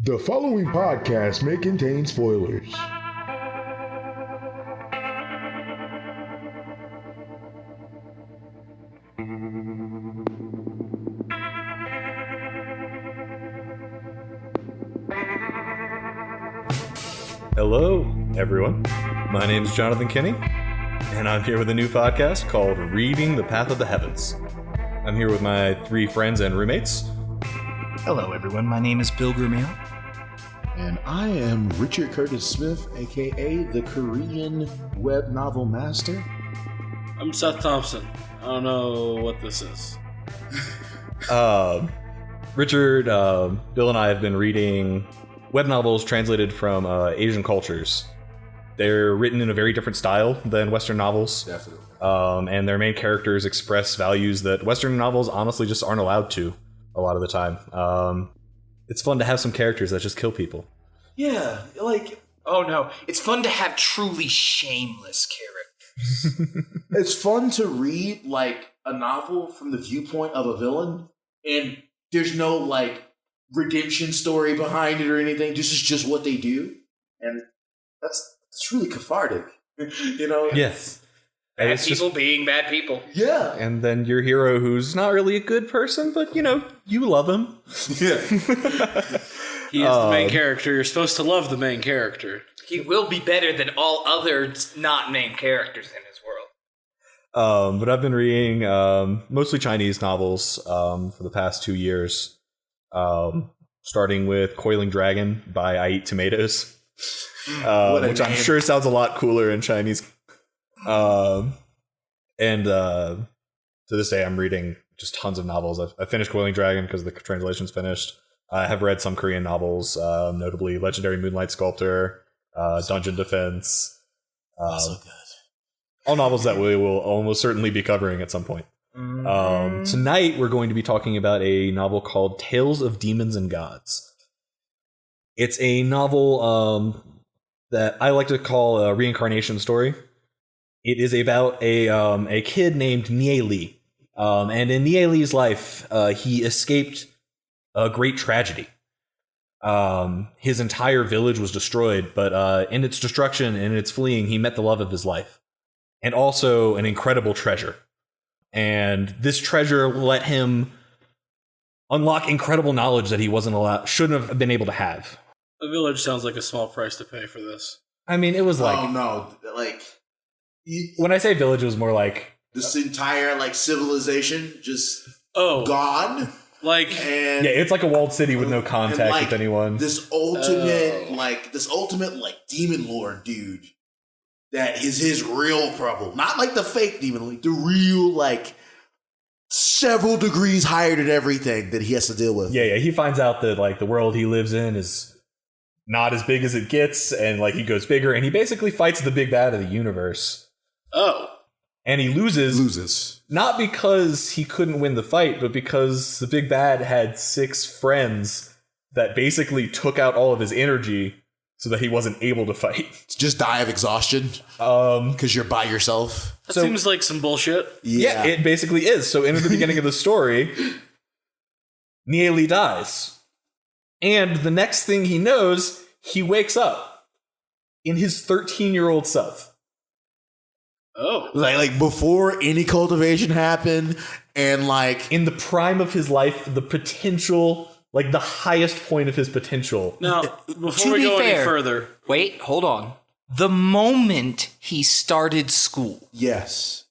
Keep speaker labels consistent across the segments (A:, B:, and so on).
A: The following podcast may contain spoilers.
B: Hello, everyone. My name is Jonathan Kinney, and I'm here with a new podcast called Reading the Path of the Heavens. I'm here with my three friends and roommates.
C: Hello, everyone. My name is Bill Gurmiel.
D: And I am Richard Curtis Smith, aka the Korean web novel master.
E: I'm Seth Thompson. I don't know what this is.
B: Richard, Bill, and I have been reading web novels translated from Asian cultures. They're written in a very different style than Western novels.
D: Definitely.
B: And their main characters express values that Western novels honestly just aren't allowed to a lot of the time. It's fun to have some characters that just kill people.
C: Yeah, oh no, it's fun to have truly shameless characters.
D: It's fun to read like a novel from the viewpoint of a villain, and there's no redemption story behind it or anything. This is just what they do, and that's really cathartic.
B: Yes.
C: Bad
B: It's
C: people
B: just,
C: being bad people.
D: Yeah.
B: and then your hero who's not really a good person, but you love him.
D: Yeah.
E: He is the main character. You're supposed to love the main character.
C: He will be better than all other not named characters in his world.
B: But I've been reading mostly Chinese novels for the past 2 years, starting with Coiling Dragon by I Eat Tomatoes, which I'm sure sounds a lot cooler in Chinese. And to this day, I'm reading just tons of novels. I finished Coiling Dragon because the translation's finished. I have read some Korean novels, notably Legendary Moonlight Sculptor, Dungeon Defense.
D: So good.
B: All novels that we will almost certainly be covering at some point. Tonight, we're going to be talking about a novel called Tales of Demons and Gods. It's a novel that I like to call a reincarnation story. It is about a kid named Nie Li. And in Nie Li's life, he escaped a great tragedy. His entire village was destroyed, but in its destruction and in its fleeing, he met the love of his life. And also an incredible treasure. And this treasure let him unlock incredible knowledge that he shouldn't have been able to have.
E: A village sounds like a small price to pay for this.
B: I mean, it was like...
D: Oh no,
B: when I say village, it was more like...
D: this entire civilization just
E: Oh,
D: gone. And
B: Yeah, it's like a walled city with no contact with anyone.
D: This ultimate, demon lord dude that is his real problem. Not like the fake demon lord, the real, several degrees higher than everything that he has to deal with.
B: Yeah, he finds out that, the world he lives in is not as big as it gets, and, he goes bigger, and he basically fights the big bad of the universe.
E: oh,
B: And he loses. Not because he couldn't win the fight, but because the big bad had 6 friends that basically took out all of his energy so that he wasn't able to fight.
D: Just die of exhaustion because you're by yourself.
E: that seems like some bullshit.
B: Yeah, it basically is. So in the beginning of the story, Nie Li dies. And the next thing he knows, he wakes up in his 13-year-old self.
E: Oh.
D: Like before any cultivation happened, and
B: in the prime of his life, the potential, the highest point of his potential.
E: Now, before we go any further...
C: Wait, hold on. The moment he started school.
D: yes.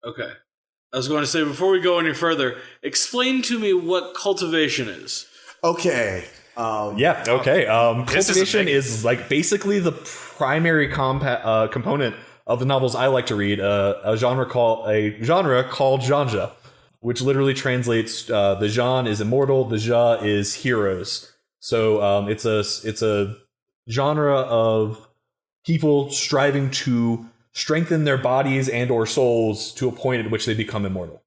E: Okay. I was going to say, before we go any further, explain to me what cultivation is.
D: Okay.
B: Cultivation is basically the primary component of the novels I like to read, a genre called genre, which literally translates the genre is immortal, the ja is heroes. So it's a genre of people striving to strengthen their bodies and or souls to a point at which they become immortal.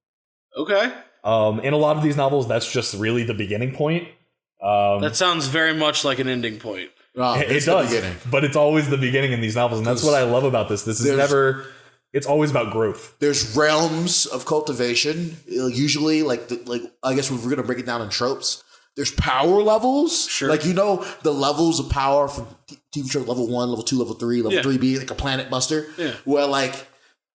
E: Okay.
B: In a lot of these novels, that's just really the beginning point.
E: That sounds very much like an ending point.
B: It does, but it's always the beginning in these novels, and that's what I love about this. It's always about growth.
D: There's realms of cultivation. Usually, I guess if we're gonna break it down in tropes, there's power levels.
E: Sure.
D: Like, you know, the levels of power from TV show level 1, level 2, level 3, level 3 being like a planet buster.
E: Yeah.
D: Where like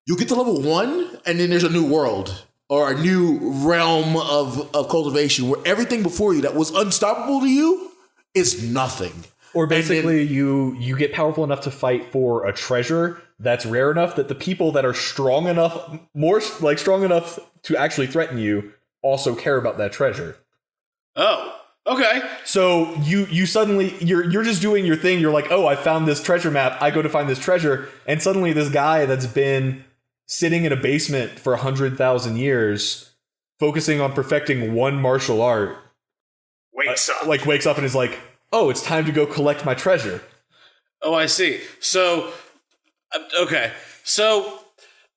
D: you get to level 1 and then there's a new world or a new realm of cultivation where everything before you that was unstoppable to you is nothing.
B: Or basically, you get powerful enough to fight for a treasure that's rare enough that the people that are strong enough to actually threaten you also care about that treasure.
E: Oh, okay.
B: So you suddenly you're just doing your thing. You're like, oh, I found this treasure map. I go to find this treasure, and suddenly this guy that's been sitting in a basement for 100,000 years, focusing on perfecting one martial art, wakes up and is like, oh, it's time to go collect my treasure.
E: Oh, I see. So, okay. So,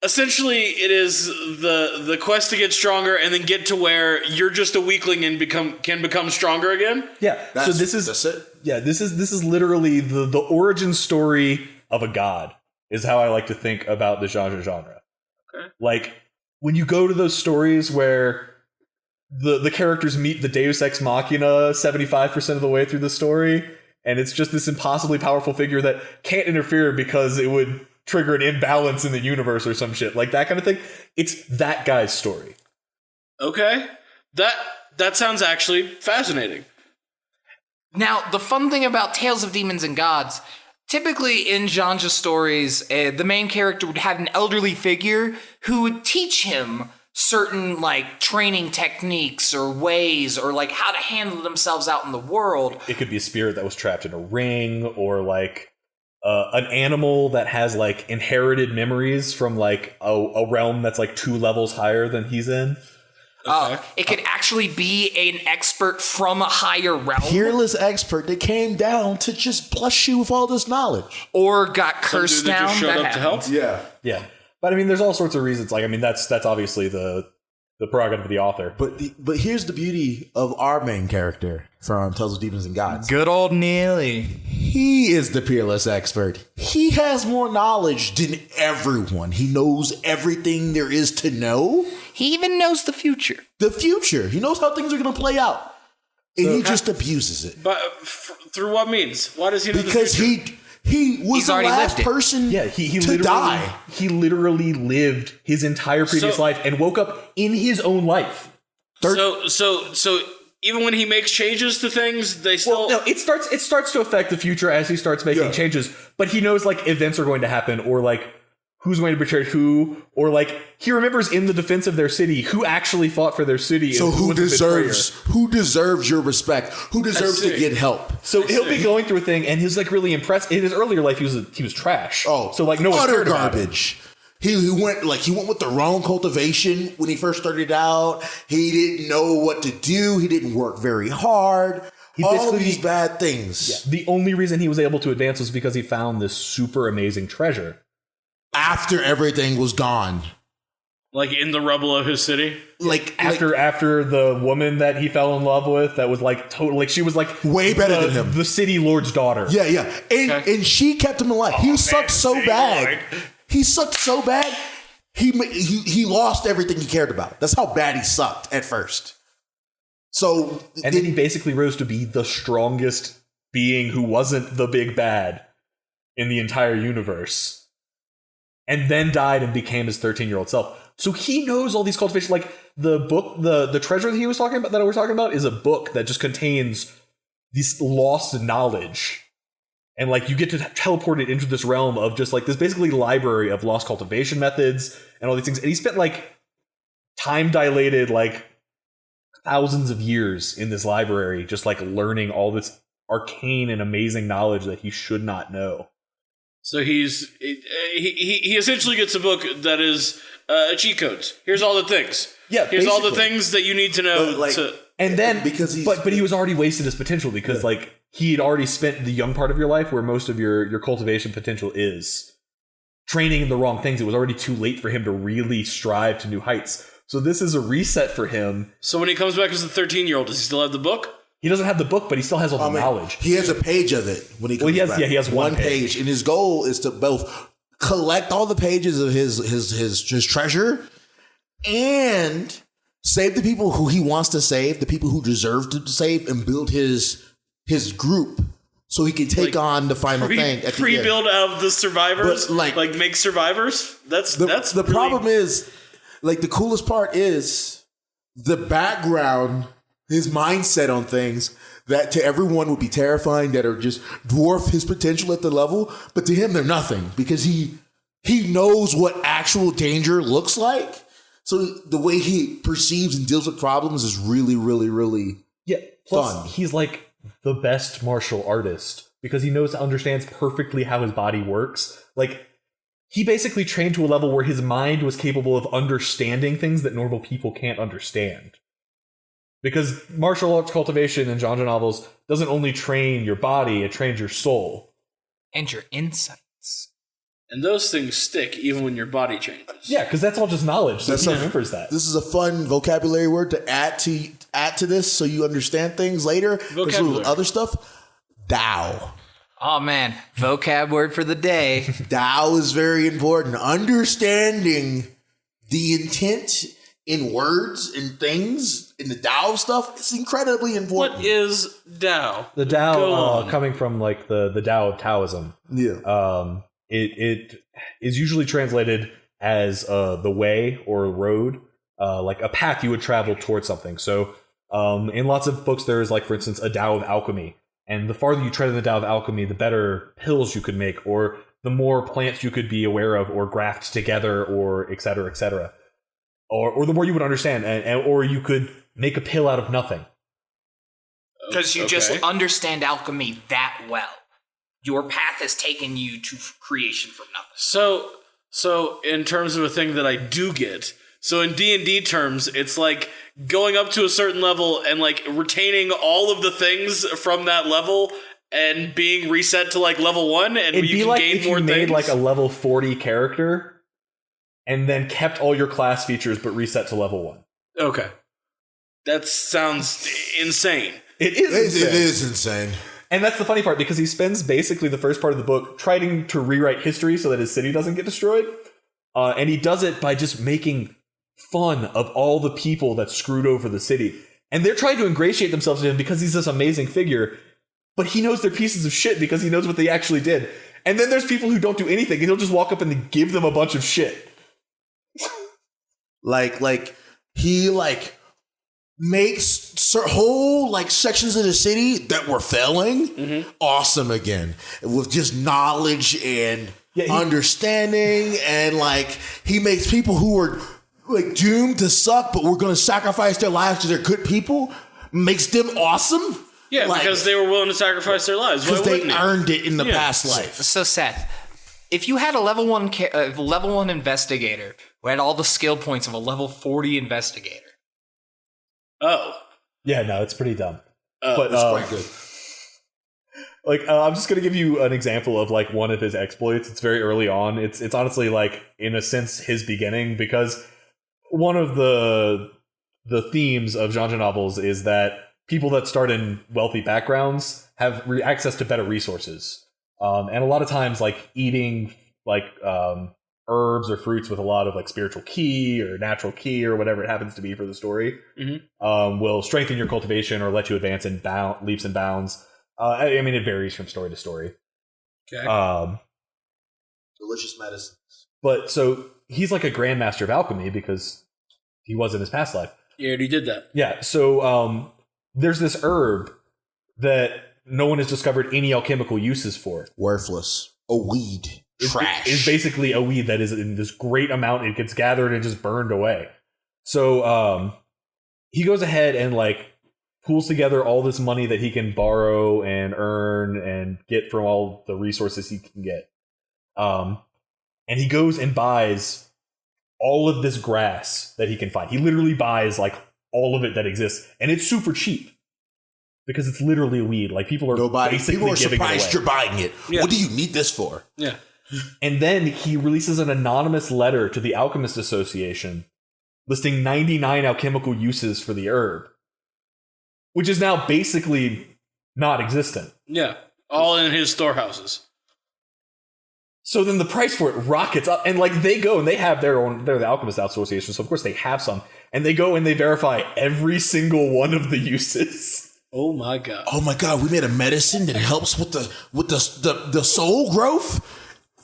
E: essentially, it is the quest to get stronger and then get to where you're just a weakling and can become stronger again?
B: Yeah. So this is
D: it.
B: Yeah, this is literally the origin story of a god, is how I like to think about the genre.
E: Okay.
B: Like, when you go to those stories where the characters meet the Deus Ex Machina 75% of the way through the story, and it's just this impossibly powerful figure that can't interfere because it would trigger an imbalance in the universe or some shit, like that kind of thing. It's that guy's story.
E: Okay. That sounds actually fascinating.
C: Now, the fun thing about Tales of Demons and Gods, typically in genre stories, the main character would have an elderly figure who would teach him certain like training techniques or ways or like how to handle themselves out in the world.
B: It could be a spirit that was trapped in a ring, or like an animal that has like inherited memories from like a realm that's like 2 levels higher than he's in.
C: It could actually be an expert from a higher realm.
D: Peerless expert that came down to just bless you with all this knowledge.
C: Or got cursed
E: Some dude that
C: down.
E: just showed up to help?
D: Yeah.
B: Yeah. But I mean, there's all sorts of reasons. Like, I mean, that's obviously the prerogative of the author.
D: But here's the beauty of our main character from Tales of Demons and Gods.
C: Good old Neely.
D: He is the peerless expert. He has more knowledge than everyone. He knows everything there is to know.
C: He even knows the future.
D: The future. He knows how things are going to play out. And he just abuses it.
E: But through what means? Why does he know
D: Because
E: the future?
D: he was
C: He's
D: the
C: already
D: last
C: lived it.
D: person
B: He
D: to
B: literally
D: die.
B: He literally lived his entire previous
E: So-
B: life and woke up in his own life.
E: So even when he makes changes to things, they still...
B: Well, no, it starts to affect the future as he starts making changes, but he knows like events are going to happen, or like who's going to betray who, or like he remembers in the defense of their city who actually fought for their city.
D: So
B: and
D: who
B: was the
D: deserves your respect? Who deserves to get help?
B: So he'll be going through a thing, and he's like really impressed. In his earlier life, he was trash.
D: Oh,
B: so like no one
D: utter
B: cared about him.
D: garbage. He went with the wrong cultivation when he first started out. He didn't know what to do. He didn't work very hard. All
B: basically-
D: these bad things.
B: The only reason he was able to advance was because he found this super amazing treasure.
D: After everything was gone.
E: Like in the rubble of his city?
B: After the woman that he fell in love with, that was like total, like she was like
D: Way better than him.
B: the city lord's daughter.
D: Yeah. And she kept him alive. He sucked so bad. He sucked so bad. He lost everything he cared about. That's how bad he sucked at first. So
B: And then he basically rose to be the strongest being who wasn't the big bad in the entire universe. And then died and became his 13-year-old self. So he knows all these cultivations. Like the book, the treasure that he was talking about, that we're talking about, is a book that just contains this lost knowledge. And like you get to teleport it into this realm of just like this basically library of lost cultivation methods and all these things. And he spent like time dilated like thousands of years in this library, just like learning all this arcane and amazing knowledge that he should not know.
E: So he essentially gets a book that is cheat codes. Here's all the things.
B: Yeah,
E: here's all the
B: basically.
E: things that you need to know.
B: And then
D: because he's
B: but he was already wasted his potential because like he had already spent the young part of your life where most of your cultivation potential is training in the wrong things. It was already too late for him to really strive to new heights. So this is a reset for him.
E: So when he comes back as a 13-year-old, does he still have the book?
B: He doesn't have the book, but he still has all the knowledge.
D: He has a page of it when he comes back.
B: He has one page.
D: And his goal is to both collect all the pages of his treasure and save the people who he wants to save, the people who deserve to save, and build his group so he can take on the final thing. At the
E: Pre-build of the survivors,
D: But,
E: like make survivors. That's
D: the
E: really,
D: problem is, like, the coolest part is the background, his mindset on things that to everyone would be terrifying, that are just dwarf his potential at the level, but to him they're nothing because he knows what actual danger looks like. So the way he perceives and deals with problems is really, really, really
B: Plus,
D: fun.
B: he's like the best martial artist because he understands perfectly how his body works. Like, he basically trained to a level where his mind was capable of understanding things that normal people can't understand. Because martial arts cultivation in genre novels doesn't only train your body, it trains your soul.
C: And your insights.
E: and those things stick even when your body changes.
B: Yeah, because that's all just knowledge. So he remembers that.
D: This is a fun vocabulary word to add to this, so you understand things later.
E: Vocabulary.
D: Other stuff. Tao.
C: Oh man, vocab word for the day.
D: Tao is very important. Understanding the intent in words and things in the Tao stuff is incredibly important.
E: What is Tao?
B: The
E: Go
B: Tao,
E: on.
B: coming from like the Tao of Taoism.
D: Yeah.
B: It is usually translated as the way or road, like a path you would travel towards something. So in lots of books, there is, like, for instance, a Tao of alchemy. And the farther you tread in the Tao of alchemy, the better pills you could make, or the more plants you could be aware of or graft together, or et cetera, et cetera. Or the more you would understand, or you could make a pill out of nothing.
C: Because you
E: Okay.
C: just understand alchemy that well. Your path has taken you to creation from nothing.
E: So in terms of a thing that I do get, so in D&D terms, it's like going up to a certain level and like retaining all of the things from that level and being reset to like level 1, and
B: It'd
E: you
B: be
E: can
B: like
E: gain
B: if
E: more
B: you made
E: things.
B: like a level 40 character and then kept all your class features but reset to level 1.
E: Okay. That sounds insane.
B: It is insane.
D: It is insane.
B: And that's the funny part, because he spends basically the first part of the book trying to rewrite history so that his city doesn't get destroyed. And he does it by just making fun of all the people that screwed over the city. And they're trying to ingratiate themselves to him because he's this amazing figure. But he knows they're pieces of shit because he knows what they actually did. And then there's people who don't do anything, and he'll just walk up and give them a bunch of shit.
D: Like he makes whole like sections of the city that were failing awesome again, with just knowledge and understanding, and like he makes people who were like doomed to suck but were going to sacrifice their lives to their good people, makes them awesome.
E: Yeah,
D: Like,
E: because they were willing to sacrifice their lives. Why
D: because they
E: wouldn't he?
D: earned it in the
E: Yeah.
D: past life.
C: So Seth, if you had a level 1 investigator who had all the skill points of a level 40 investigator,
E: Oh.
B: Yeah, no, it's pretty dumb.
E: Oh,
B: But
D: It's quite good.
B: like, I'm just gonna give you an example of like one of his exploits. It's very early on. It's honestly like, in a sense, his beginning, because one of the themes of genre novels is that people that start in wealthy backgrounds have access to better resources, and a lot of times, like eating like herbs or fruits with a lot of like spiritual ki or natural ki or whatever it happens to be for the story, will strengthen your cultivation or let you advance in leaps and bounds. I mean, it varies from story to story.
E: Okay.
D: Delicious medicine.
B: But so he's like a grandmaster of alchemy because he was in his past life.
E: You already did that.
B: Yeah. So there's this herb that no one has discovered any alchemical uses for.
D: Worthless. A weed. Trash.
B: Is basically a weed that is in this great amount. It gets gathered and just burned away. So he goes ahead and like pools together all this money that he can borrow and earn and get from all the resources he can get. And he goes and buys all of this grass that he can find. He literally buys like all of it that exists, and it's super cheap because it's literally a weed. Like people are
D: People are
B: giving it
D: surprised
B: away.
D: you're buying it.
E: Yeah.
D: What do you need this for?
E: Yeah.
B: And then he releases an anonymous letter to the Alchemist Association listing 99 alchemical uses for the herb, which is now basically not existent.
E: Yeah. All in his storehouses.
B: So then the price for it rockets up, and like they go and they have their own. They're the Alchemist Association, so of course they have some, and they go and they verify every single one of the uses.
E: Oh my god!
F: Oh my god! We made a medicine that helps with the soul growth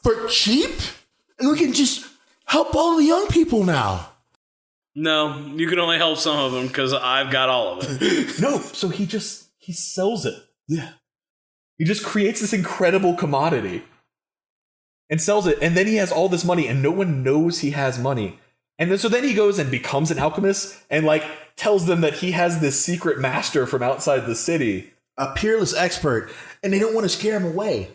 F: for cheap, and we can just help all the young people now.
E: No, you can only help some of them because I've got all of it.
B: No, so he sells it.
F: Yeah.
B: He just creates this incredible commodity and sells it, and then he has all this money, and no one knows he has money. And then he goes and becomes an alchemist, and like tells them that he has this secret master from outside the city,
F: A peerless expert, and they don't want to scare him away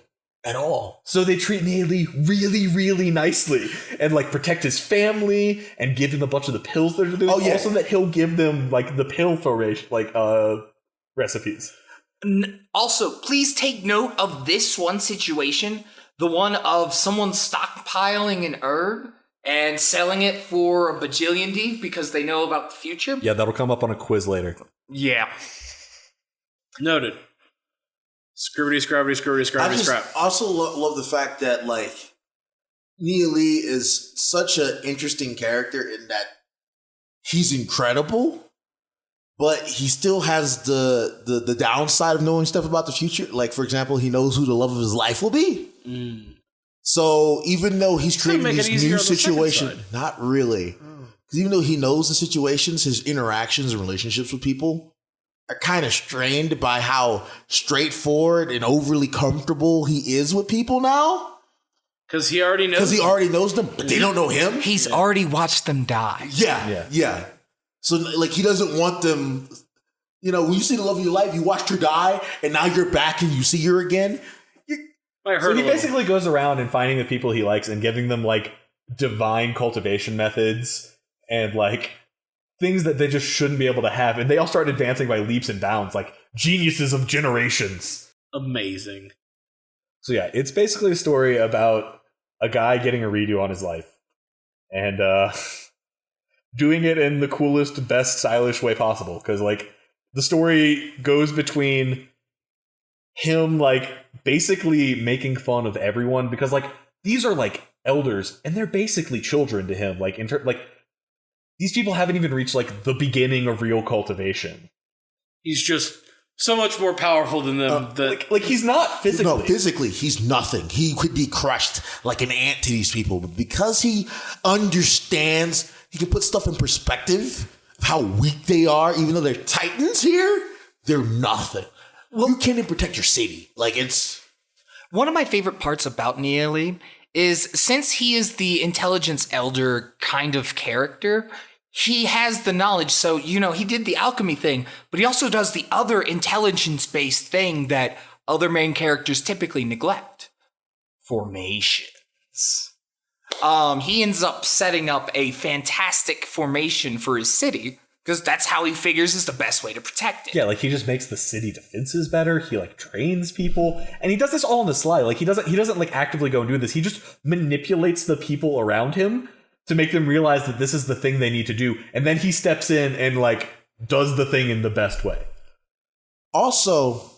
F: at all.
B: So they treat Neely really, really nicely, and like protect his family, and give him a bunch of the pills that are doing.
F: Oh, yeah.
B: Also, that he'll give them like the pill formation, like recipes.
C: Also, please take note of this one situation, the one of someone stockpiling an herb and selling it for a bajillion D because they know about the future.
B: Yeah, that'll come up on a quiz later.
C: Yeah.
E: Noted. Scribbity, scrabbity, scribbity,
F: I
E: scrabbity,
F: just
E: scrap.
F: also love the fact that like Nia Lee is such an interesting character in that he's incredible, but he still has the downside of knowing stuff about the future. Like, for example, he knows who the love of his life will be. So even though he's creating
E: make it
F: these
E: easier
F: new
E: on the second
F: situations,
E: side.
F: not really. Because even though he knows the situations, his interactions and relationships with people are kind of strained by how straightforward and overly comfortable he is with people now.
E: Because he already knows.
F: Because he already knows them, but they don't know him.
C: He's already watched them die.
F: Yeah. So like he doesn't want them. You know, when you see the love of your life, you watched her die, and now you're back and you see her again.
E: Might hurt
B: So
E: a
B: he
E: little.
B: basically goes around and finding the people he likes and giving them like divine cultivation methods and like things that they just shouldn't be able to have, and they all start advancing by leaps and bounds, like geniuses of generations.
E: Amazing.
B: So yeah, it's basically a story about a guy getting a redo on his life and doing it in the coolest, best, stylish way possible. Because like the story goes between him like basically making fun of everyone, because like these are like elders and they're basically children to him. Like like these people haven't even reached like the beginning of real cultivation.
E: He's just so much more powerful than them.
B: Like he's not physically.
F: No, physically, he's nothing. He could be crushed like an ant to these people. But because he understands, he can put stuff in perspective of how weak they are, even though they're titans here, they're nothing. Well, you can't even protect your city. Like, it's...
C: One of my favorite parts about Neely is since he is the intelligence elder kind of character, he has the knowledge. So, you know, he did the alchemy thing, but he also does the other intelligence-based thing that other main characters typically neglect. Formations. He ends up setting up a fantastic formation for his city, because that's how he figures is the best way to protect it.
B: Yeah, like he just makes the city defenses better. He like trains people, and he does this all on the sly. Like he doesn't like actively go and do this. He just manipulates the people around him to make them realize that this is the thing they need to do, and then he steps in and like does the thing in the best way.
F: Also,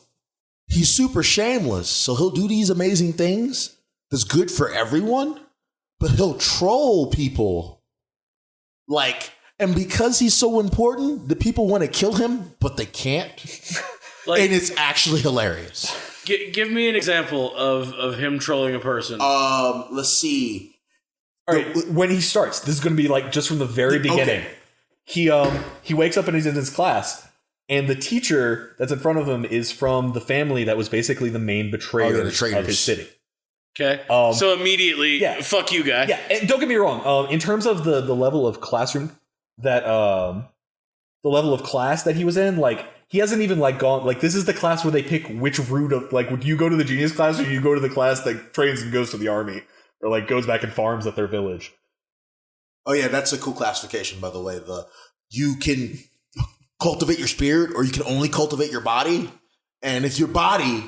F: he's super shameless, so he'll do these amazing things that's good for everyone, but he'll troll people. Like... And because he's so important, the people want to kill him, but they can't. And it's actually hilarious.
E: Give me an example of him trolling a person.
F: Let's see.
B: All right, when he starts, this is going to be like just from the very beginning.
F: Okay.
B: He wakes up and he's in his class, and the teacher that's in front of him is from the family that was basically the main betrayer of his city.
E: Okay. So immediately, fuck you, guy.
B: Yeah, and don't get me wrong. In terms of the level of classroom that the level of class that he was in, like he hasn't even like gone like this is the class where they pick which route of like would you go to the genius class or you go to the class that trains and goes to the army or like goes back and farms at their village.
F: Oh yeah, that's a cool classification, by the way. You can cultivate your spirit or you can only cultivate your body, and if your body,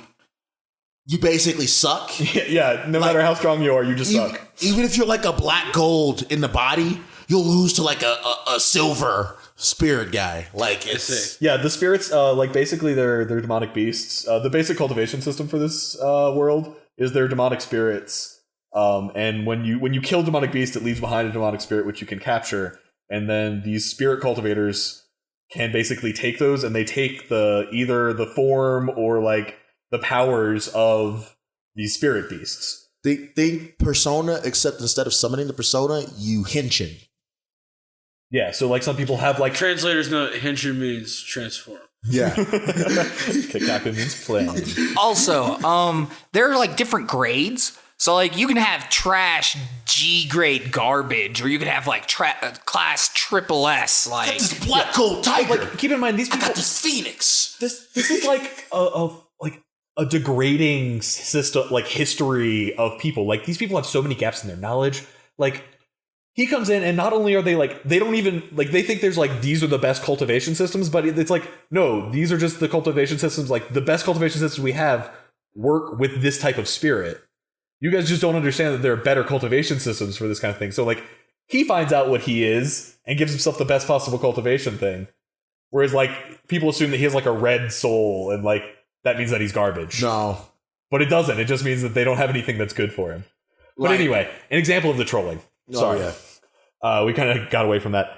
F: you basically suck.
B: Yeah, no matter how strong you are, you just suck.
F: Even if you're like a black gold in the body, you'll lose to like a silver spirit guy. Like it's
B: the spirits like basically they're demonic beasts. The basic cultivation system for this world is they're demonic spirits And when you kill a demonic beast, it leaves behind a demonic spirit which you can capture. And then these spirit cultivators can basically take those, and they take either the form or like the powers of these spirit beasts.
F: They think persona, except instead of summoning the persona, you henshin.
B: Yeah, so like some people have like
E: Translators know henshin means transform.
F: Yeah.
B: Kikaku means play.
C: Also, there are like different grades. So like you can have trash G grade garbage, or you can have like class triple S. Like
F: This black gold tiger.
B: Like, keep in mind these
F: I
B: people.
F: got this phoenix.
B: This is like a degrading system, like history of people. Like these people have so many gaps in their knowledge. Like he comes in, and not only are they like, they don't even like, they think there's like these are the best cultivation systems, but it's like no, these are just the cultivation systems. Like the best cultivation systems we have work with this type of spirit. You guys just don't understand that there are better cultivation systems for this kind of thing. So like he finds out what he is and gives himself the best possible cultivation thing. Whereas like people assume that he has like a red soul and like that means that he's garbage.
F: No.
B: But it doesn't. It just means that they don't have anything that's good for him. But
F: Like-
B: anyway, an example of the trolling. Sorry. We kind of got away from that.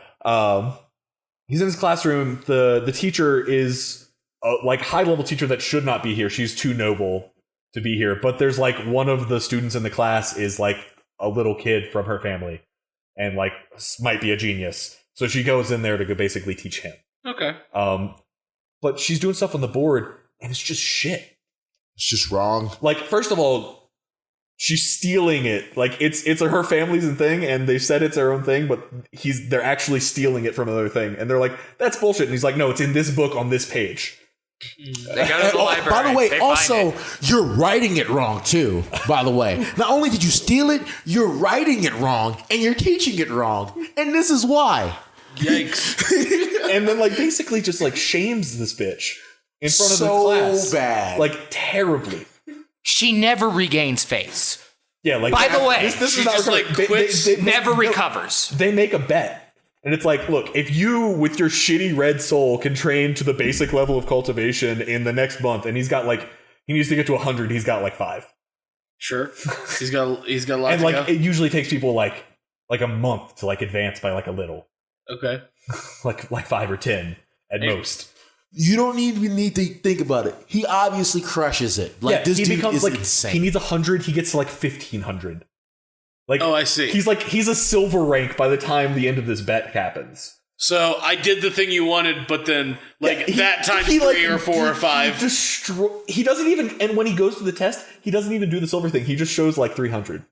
B: He's in his classroom. The teacher is a like high level teacher that should not be here. She's too noble to be here. But there's like one of the students in the class is like a little kid from her family and like might be a genius. So she goes in there to go basically teach him.
E: Okay.
B: But she's doing stuff on the board and it's just shit.
F: It's just wrong.
B: Like, first of all, she's stealing it. Like it's her family's thing, and they said it's their own thing, but they're actually stealing it from another thing, and they're like, "That's bullshit." And he's like, "No, it's in this book on this page."
C: they go to the library.
F: By the way,
C: they
F: also,
C: find it.
F: you're writing it wrong too, by the way. Not only did you steal it, you're writing it wrong, and you're teaching it wrong. And this is why.
E: Yikes.
B: And then like basically just like shames this bitch in front of the
F: So
B: class.
F: bad.
B: Like terribly.
C: She never regains face.
B: Yeah, like
C: By the way,
B: this
E: she
B: is not
E: just,
B: recovering.
E: like, quits,
C: Never recovers.
B: They make a bet. And it's like, look, if you, with your shitty red soul, can train to the basic level of cultivation in the next month, and he needs to get to 100, he's got like 5.
E: Sure. He's got a lot
B: And
E: to
B: like,
E: go.
B: it usually takes people like a month to like advance by like a little.
E: Okay.
B: like 5 or 10 at most.
F: You don't even need to think about it. He obviously crushes it. Like, this
B: he
F: dude
B: becomes
F: is
B: like,
F: insane.
B: he needs 100, he gets to like 1500. Like,
E: Oh, I see.
B: He's a silver rank by the time the end of this bet happens.
E: So I did the thing you wanted, but then like
B: Yeah,
E: that times
B: he,
E: 3 or 4 or 5.
B: He doesn't even, and when he goes to the test, he doesn't even do the silver thing. He just shows like 300.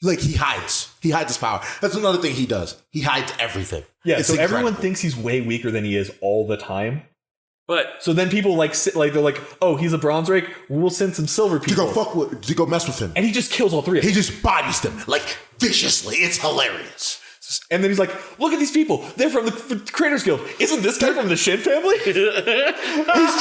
F: Like, he hides. He hides his power. That's another thing he does. He hides everything.
B: Yeah,
F: It's
B: so everyone
F: incredible.
B: thinks he's way weaker than he is all the time.
E: But
B: So then people like sit, like they're like, oh, he's a bronze rake. We'll send some silver
F: To
B: people.
F: go mess with him.
B: And he just kills all 3 of
F: He
B: them.
F: just bodies them, like, viciously. It's hilarious.
B: And then he's like, look at these people. They're from the Creators Guild. Isn't this guy from the Shin family?
F: He's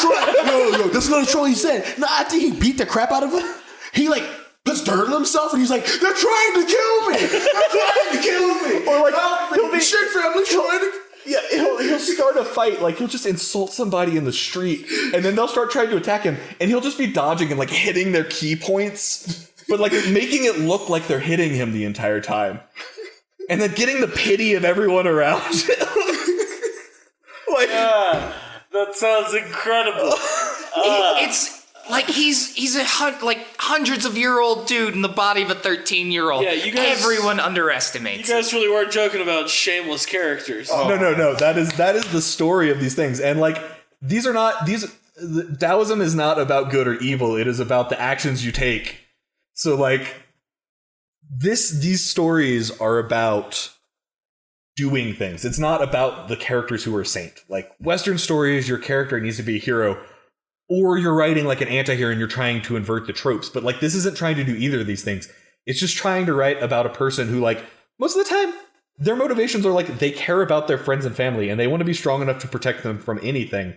F: trying. Yo, that's another troll he said. No, I think he beat the crap out of him. He like puts dirt on himself, and he's like, "They're trying to kill me. They're trying to kill me."
B: Or like,
F: Help me.
B: he'll be-
F: Shit family trying to.
B: Yeah, he'll start a fight. Like, he'll just insult somebody in the street, and then they'll start trying to attack him, and he'll just be dodging and like hitting their key points, but like making it look like they're hitting him the entire time. And then getting the pity of everyone around. Like,
E: that sounds incredible.
C: It's like he's like hundreds of year old dude in the body of a 13-year-old.
E: Yeah, you guys-
C: Everyone
E: You
C: underestimates.
E: guys really weren't joking about shameless characters.
B: no. That is the story of these things. And like, Taoism is not about good or evil. It is about the actions you take. So like, these stories are about doing things. It's not about the characters who are a saint. Like, Western stories, your character needs to be a hero, or you're writing like an anti-hero and you're trying to invert the tropes. But like, this isn't trying to do either of these things. It's just trying to write about a person who, like, most of the time, their motivations are like, they care about their friends and family and they want to be strong enough to protect them from anything.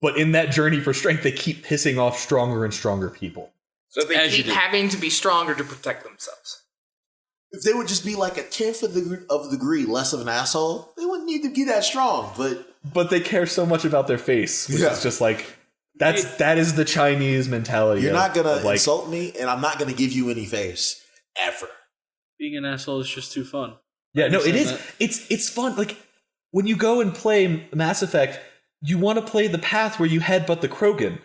B: But in that journey for strength, they keep pissing off stronger and stronger people.
C: So they
E: As you
C: keep
E: do.
C: having to be stronger to protect themselves.
F: If they would just be like a 10th of a degree less of an asshole, they wouldn't need to be that strong. But
B: They care so much about their face, which
F: Yeah.
B: is just like, that is the Chinese mentality.
F: you're not gonna
B: of, like,
F: insult me, and I'm not gonna give you any face. ever.
E: Being an asshole is just too fun.
B: Yeah, no, it is.
E: That.
B: It's fun. Like when you go and play Mass Effect, you want to play the path where you headbutt the Krogan,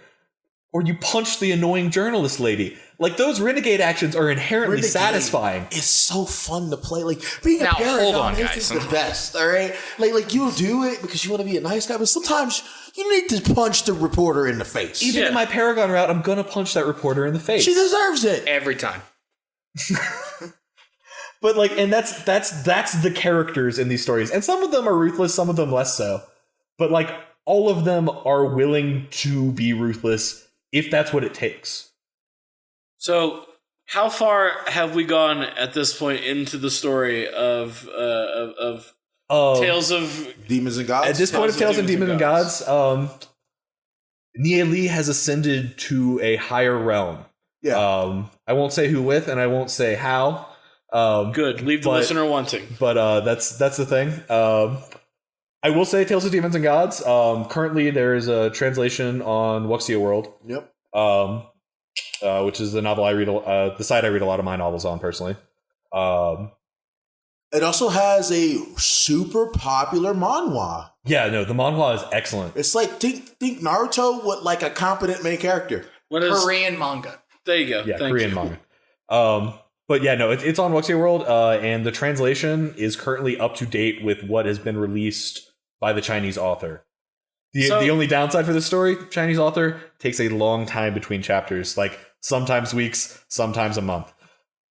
B: or you punch the annoying journalist lady. Like those renegade actions are inherently satisfying.
F: It's so fun to play. Like being
C: Now,
F: a Paragon
C: hold on,
F: is
C: guys.
F: the best. All right, like you'll do it because you want to be a nice guy, but sometimes you need to punch the reporter in the face.
B: Even in my Paragon route, I'm gonna punch that reporter in the face.
F: She deserves it
C: Every time.
B: But like, and that's the characters in these stories, and some of them are ruthless, some of them less so. But like, all of them are willing to be ruthless if that's what it takes.
E: So, how far have we gone at this point into the story of Tales of
F: Demons and Gods.
B: At this point of Tales of Demons and Gods, Nia Lee has ascended to a higher realm.
F: Yeah.
B: I won't say who with, and I won't say how.
E: Good. Leave the listener wanting.
B: But that's the thing. I will say Tales of Demons and Gods. Currently, there is a translation on Wuxia World.
F: Yep.
B: Which is the novel I read, the site I read a lot of my novels on personally.
F: It also has a super popular manhwa.
B: Yeah, no, the manhwa is excellent.
F: It's like think Naruto with like a competent main character.
E: What is
C: Korean manga.
E: There you go.
B: Yeah,
E: Thank
B: Korean
E: you.
B: manga. But yeah, no, it's on Wuxia World, and the translation is currently up to date with what has been released by the Chinese author. The only downside for this story, Chinese author, takes a long time between chapters, like sometimes weeks, sometimes a month.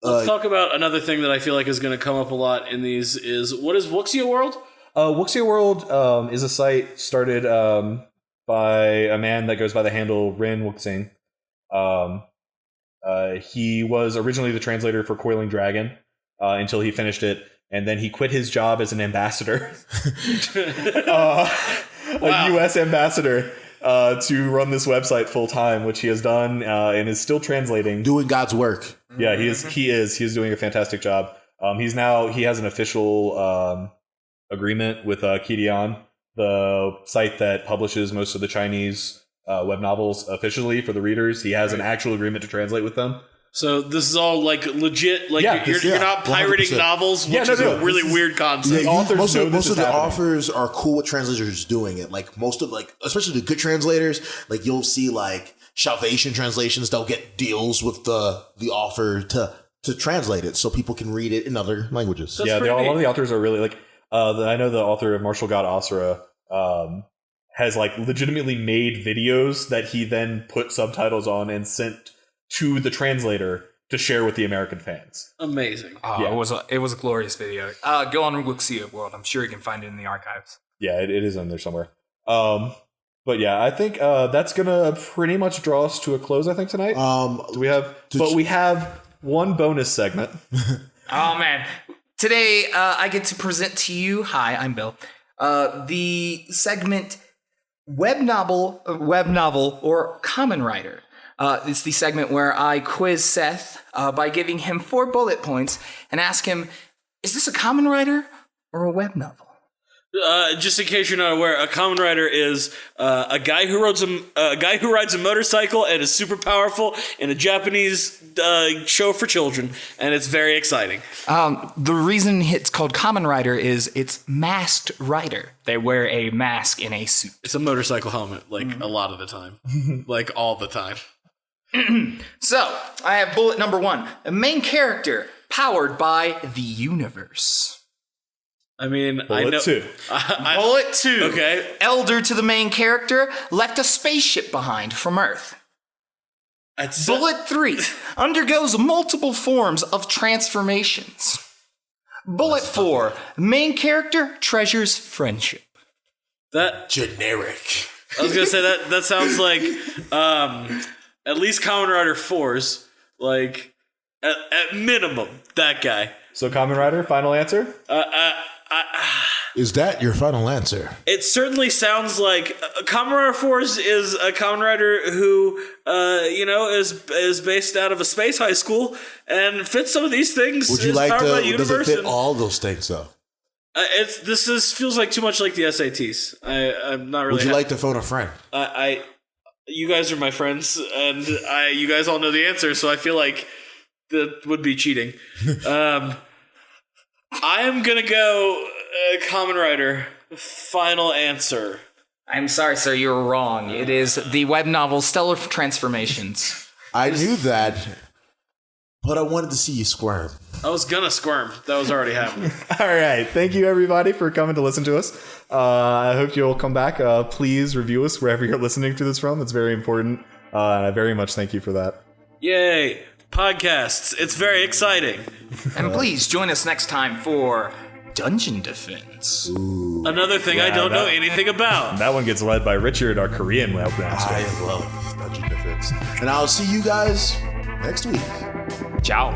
E: Let's talk about another thing that I feel like is going to come up a lot in these is, what is Wuxia World?
B: Wuxia World is a site started by a man that goes by the handle Rin Wuxing. He was originally the translator for Coiling Dragon until he finished it, and then he quit his job as an ambassador, a U.S. ambassador, to run this website full time, which he has done and is still translating.
F: Doing God's work.
B: Yeah, he is doing a fantastic job. He has an official agreement with Kidian, the site that publishes most of the Chinese web novels officially for the readers. He has an actual agreement to translate with them.
E: So this is all like legit. Like
B: Yeah,
E: you're not pirating
F: 100%.
E: novels, which is a really weird concept.
F: Yeah,
B: authors
F: most
B: know
F: of,
B: this
F: most
B: is
F: of the
B: happening.
F: authors are cool with translators doing it. Like most of especially the good translators, like you'll see like Salvation translations, they'll get deals with the author to translate it so people can read it in other languages.
E: That's
B: Yeah,
E: pretty
B: a lot
E: neat.
B: of the authors are really like. I know the author of Martial God Asura has like legitimately made videos that he then put subtitles on and sent to the translator to share with the American fans.
E: Amazing.
C: Oh,
B: Yeah.
C: it was a glorious video. Go on Wuxia World. I'm sure you can find it in the archives.
B: Yeah, it is in there somewhere. But yeah, I think that's gonna pretty much draw us to a close. I think tonight. Do we have? We have one bonus segment.
C: Oh man! Today I get to present to you. Hi, I'm Bill. The segment web novel, or Kamen Rider. It's the segment where I quiz Seth by giving him 4 bullet points and ask him, "Is this a Kamen Rider or a web novel?"
E: Just in case you're not aware, a Kamen Rider is a guy who rides a motorcycle and is super powerful in a Japanese show for children, and it's very exciting.
C: The reason it's called Kamen Rider is it's masked rider. They wear a mask in a suit.
E: It's a motorcycle helmet, like a lot of the time, like all the time.
C: So, I have bullet number 1. A main character powered by the universe.
E: I mean, I
B: Bullet
E: know.
B: 2.
C: Bullet 2.
E: Okay.
C: Elder to the main character left a spaceship behind from Earth.
E: That's
C: Bullet 3 undergoes multiple forms of transformations. Bullet 4 main character treasures friendship.
E: that.
F: Generic.
E: I was gonna say that sounds like at least Kamen Rider 4's, like at minimum that guy.
B: So, Kamen Rider, final answer.
F: Is that your final answer?
E: It certainly sounds like Kamen Rider 4's is a Kamen Rider who, is based out of a space high school and fits some of these things.
F: Would you
E: is
F: like
E: powered by
F: to? Does it
E: universe
F: fit
E: and-
F: all those things though?
E: Feels like too much like the SATs. I'm not really.
F: Would you like to phone a friend?
E: You guys are my friends, and you guys all know the answer, so I feel like that would be cheating. I am gonna go Kamen Rider. Final answer.
C: I'm sorry, sir, you were wrong. It is the web novel Stellar Transformations.
F: I knew that, but I wanted to see you squirm.
E: I was gonna squirm. That was already happening.
B: All right. Thank you, everybody, for coming to listen to us. I hope you'll come back. Please review us wherever you're listening to this from. It's very important. And I very much thank you for that.
E: Yay! Podcasts. It's very exciting.
C: And please join us next time for Dungeon Defense.
E: Another thing I don't know anything about.
B: That one gets led by Richard, our Korean webmaster.
F: I love Dungeon Defense. And I'll see you guys next week.
C: Ciao.